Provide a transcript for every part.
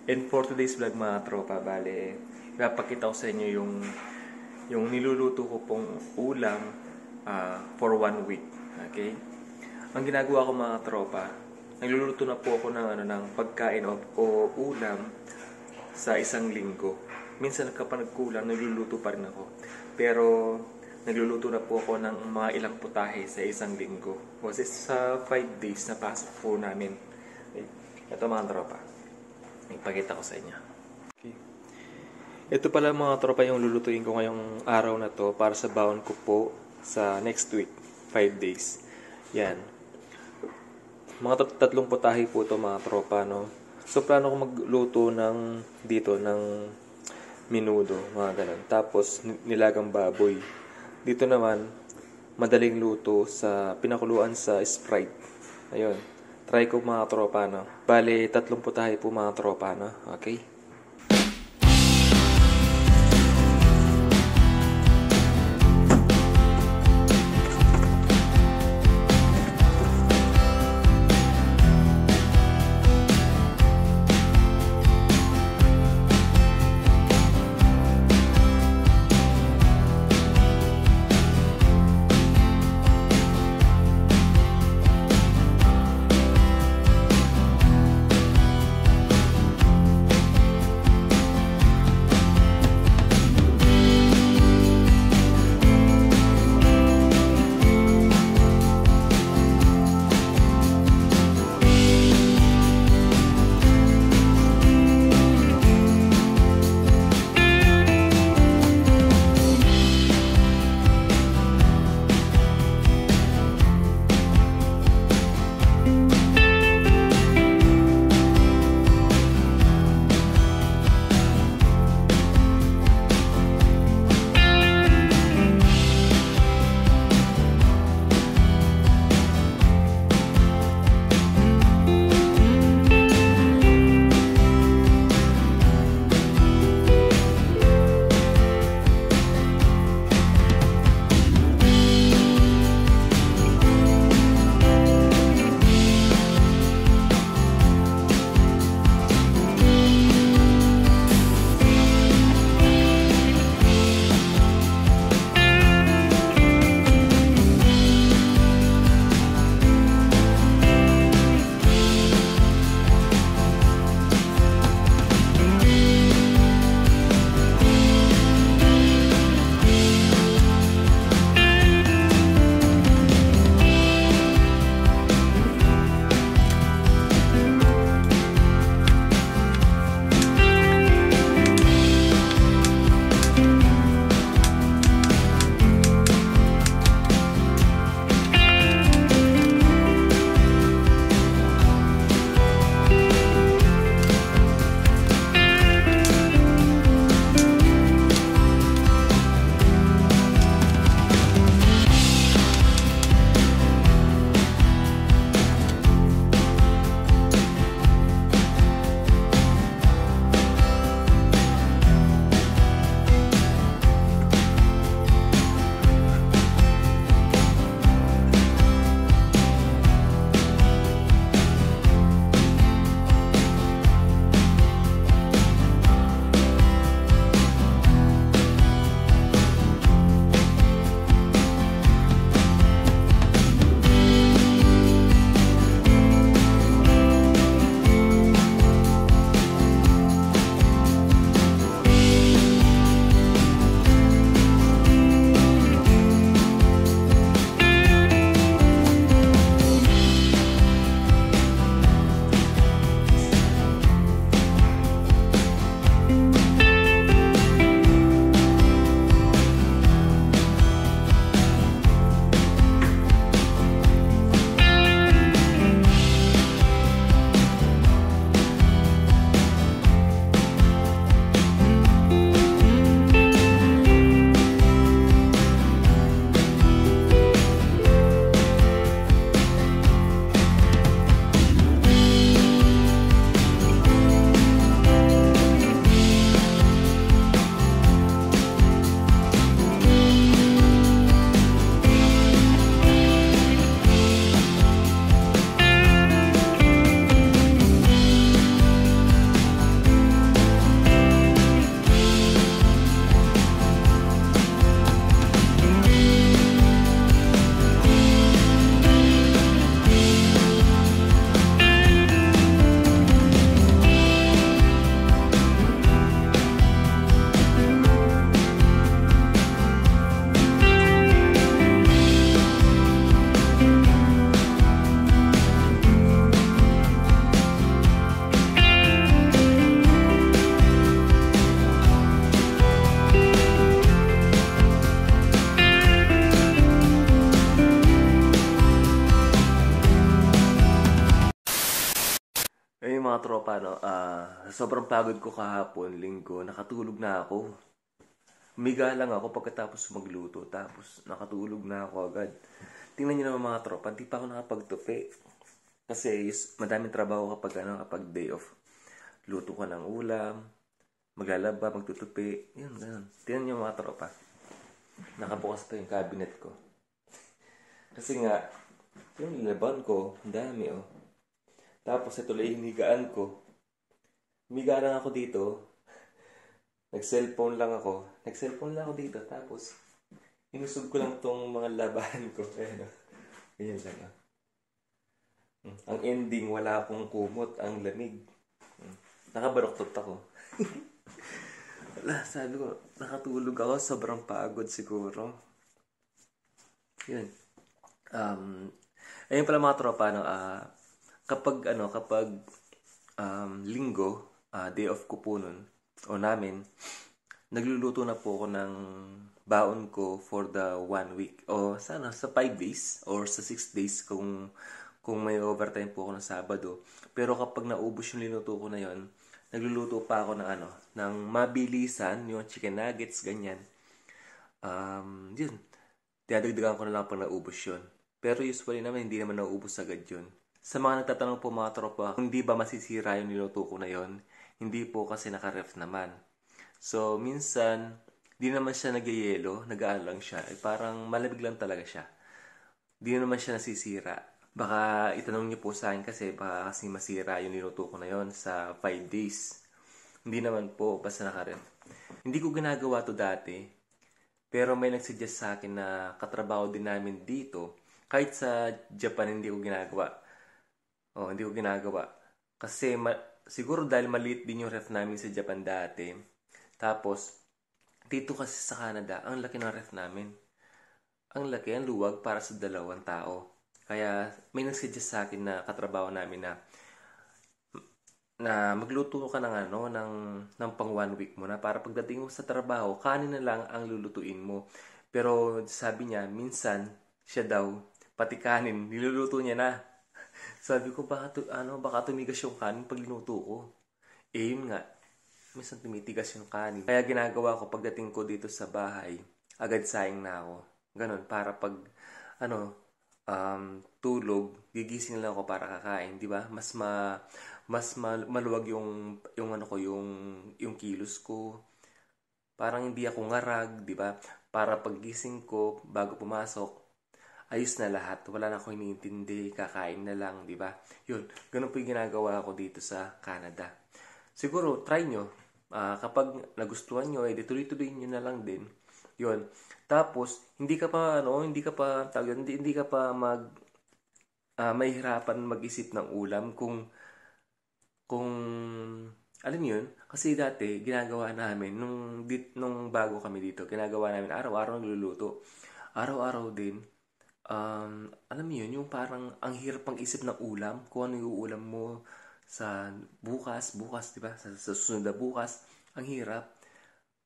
And for today's vlog mga tropa, bale, ipapakita ko sa inyo yung niluluto ko pong ulam for 1 week. Okay? Ang ginagawa ko mga tropa, nagluluto na po ako ng pagkain o ulam sa isang linggo. Minsan kapag nagkulang, nagluluto pa rin ako. Pero nagluluto na po ako ng mga ilang putahe sa isang linggo. Kasi sa 5 days na pasok po namin. Okay? Ito mga tropa. Ipakita ko sa inyo. Okay. Ito pala mga tropa yung lulutuin ko ngayong araw na to para sa baon ko po sa next week, 5 days. Yan. Mga tatlong putahe po to mga tropa, no? So plano ko magluto dito ng menudo, mga ganun. Tapos nilagang baboy. Dito naman madaling luto sa pinakuluan sa Sprite. Ayun. Try ko mga tropa, no? Bale, 3 putahe po mga tropa, no? Okay? mga tropa, no, sobrang pagod ko kahapon, linggo, nakatulog na ako. Umiga lang ako pagkatapos magluto, tapos nakatulog na ako agad. Tingnan niyo naman mga tropa, di pa ako nakapagtupi. Kasi madaming trabaho kapag day off. Luto ka ng ulam, maglalaba, magtutupi, yun, ganun. Tingnan niyo mga tropa, nakabukas pa yung cabinet ko. Kasi nga, yung laban ko, ang dami oh. Tapos ito lang yung higaan ko. Humiga lang ako dito. Nag-cellphone lang ako. Nag-cellphone lang ako dito. Tapos, inusog ko lang tong mga labahan ko. Ayan o. Ganyan lang o. Ang ending, wala akong kumot. Ang lamig. Nakabaroktot ako. Wala, sabi ko, nakatulog ako. Sobrang pagod siguro. Yun. Ayun pala mga tropa, no, kapag linggo, day off ko po nun, o namin, nagluluto na po ako ng baon ko for the 1 week. O sana sa 5 days or sa 6 days kung may overtime po ako ng Sabado. Pero kapag naubos yung linuto ko na yon, nagluluto pa ako ng mabilisan, yung chicken nuggets, ganyan. Yun. Dinadagdagan ko na lang pag naubos yun. Pero usually naman, hindi naman naubos agad yun. Sa mga nagtatanong po mga tropa, hindi ba masisira yung niluto ko na yon? Hindi po kasi naka-ref naman. So, minsan, di naman siya nagyayelo, nag-aano lang siya. Parang malamig lang talaga siya. Di naman siya nasisira. Baka itanong niyo po sa akin kasi baka kasi masira yung niluto ko na yon sa 5 days. Hindi naman po, basta naka-ref. Hindi ko ginagawa to dati. Pero may nagsuggest sa akin na katrabaho din namin dito. Kahit sa Japan, hindi ko ginagawa. Hindi ko ginagawa. Kasi siguro dahil maliit din yung ref namin sa Japan dati. Tapos, dito kasi sa Canada, ang laki ng ref namin. Ang laki, ang luwag para sa 2 tao. Kaya may nagsuggest sa akin na katrabaho namin na magluto ka ng pang 1 week mo na para pagdating mo sa trabaho, kanin na lang ang lulutuin mo. Pero sabi niya, minsan, siya daw, pati kanin, niluluto niya na. Sabi ko, baka tumigas yung kanin pag linuto ko. Yun nga, minsan tumitigas yung kanin. Kaya ginagawa ko pagdating ko dito sa bahay, agad saing na ako. Ganon, para pag, tulog, gigising lang ako para kakain, di ba? Maluwag yung kilos ko. Parang hindi ako ngarag, di ba? Para paggising ko, bago pumasok, ayos na lahat. Wala na akong iniintindi, kakain na lang, di ba? Yun, ganun po yung ginagawa ko dito sa Canada. Siguro, try nyo. Kapag nagustuhan nyo, tuloy-tuloy nyo na lang din. Yun. Tapos, hindi ka pa mahihirapan mag-isip ng ulam kung alam niyo yun, kasi dati ginagawa namin nung bago kami dito, ginagawa namin araw-araw nagluluto. Araw-araw din. Alam niyo yun, yung parang ang hirap pang isip ng ulam, kung ano yung ulam mo sa bukas, 'di ba? Sa susunod na bukas, ang hirap.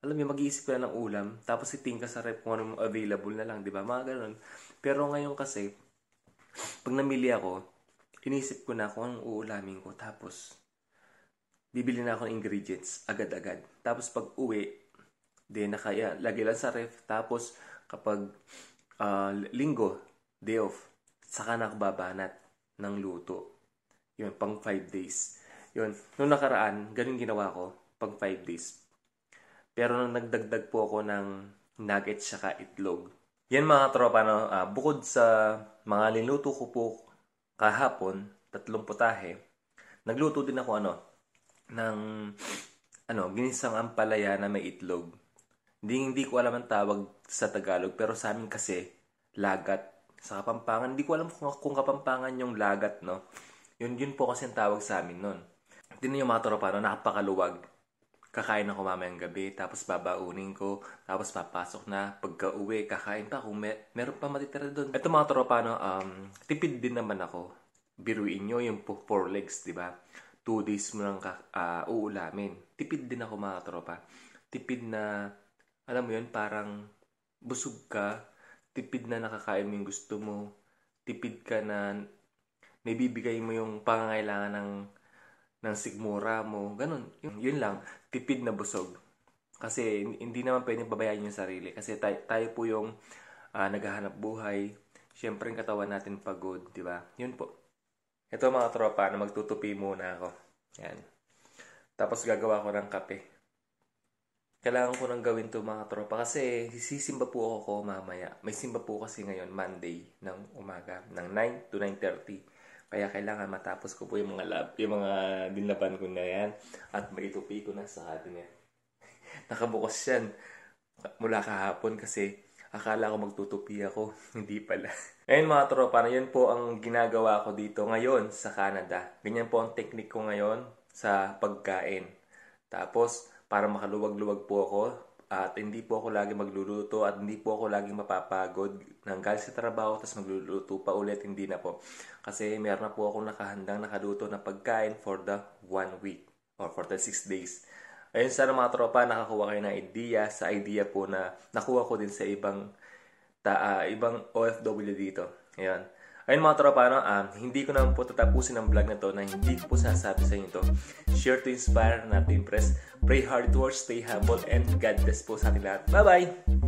Alam niyo, mag-iisip ka na ng ulam, tapos itingin ka sa rep kung anong available na lang, 'di ba? Mga ganun. Pero ngayon kasi, pag namili ako, inisip ko na kung anong uulamin ko, tapos bibili na ako ng ingredients agad-agad. Tapos pag uwi, lagay lang sa ref. Tapos kapag linggo, day off, saka na ako babanat ng luto. Yun, pang 5 days. Yun, nung nakaraan, ganun ginawa ko, pang 5 days. Pero nung nagdagdag po ako ng nuggets saka itlog. Yan mga tropa, bukod sa mga linuto ko po kahapon, 3 putahe, nagluto din ako ng ginisang ampalaya na may itlog. Hindi ko alam ang tawag sa Tagalog, pero sa amin kasi lagat. Sa Kapampangan, hindi ko alam kung Kapampangan yung lagat, no. Yun po kasi ang tawag sa amin nun. Tingnan yung mga tropa, napakaluwag. Kakain ako mamayang gabi, tapos babaunin ko, tapos papasok na. Pagka uwi, kakain pa kung meron pa matitira doon. Ito mga tropa, tipid din naman ako. Biruin nyo yung 4 legs, di ba? 2 days mo lang uulamin. Tipid din ako mga tropa. Tipid na, alam mo yun, parang busog ka. Tipid na nakakain mo yung gusto mo. Tipid ka na naibibigay mo yung pangangailangan ng sigmura mo, ganun. Yun lang, tipid na busog. Kasi hindi naman pwedeng babayaran yung sarili. Kasi tayo po yung naghahanap buhay. Siyempre, yung katawan natin pagod, di ba? Yun po. Ito mga tropa, na magtutupi muna ako. Yan. Tapos gagawa ko ng kape. Kailangan ko nang gawin to mga tropa kasi sisimba po ako mamaya. May simba po kasi ngayon, Monday, ng umaga, ng 9 to 9:30. Kaya kailangan matapos ko po yung mga dinlaban ko na yan. At maitupi ko na sa cabinet. Nakabukas yan mula kahapon kasi akala ko magtutupi ako. Hindi pala. Ngayon mga tropa, na yun po ang ginagawa ko dito ngayon sa Canada. Ganyan po ang technique ko ngayon sa pagkain. Tapos, para makaluwag-luwag po ako at hindi po ako lagi magluluto at hindi po ako lagi mapapagod nang galing sa trabaho tapos magluluto pa ulit, hindi na po. Kasi meron na po akong nakaluto na pagkain for the 1 week or for the 6 days. Ayun, sana mga tropa, nakakuha kayo ng idea sa idea po na nakuha ko din sa ibang OFW dito. Ayun. Ayun mga tropa, hindi ko naman po tatapusin ang vlog na to na hindi ko po sasabi sa inyo to. Share to inspire, not to impress. Pray hard to work, stay humble, and God bless po sa ating lahat. Bye-bye!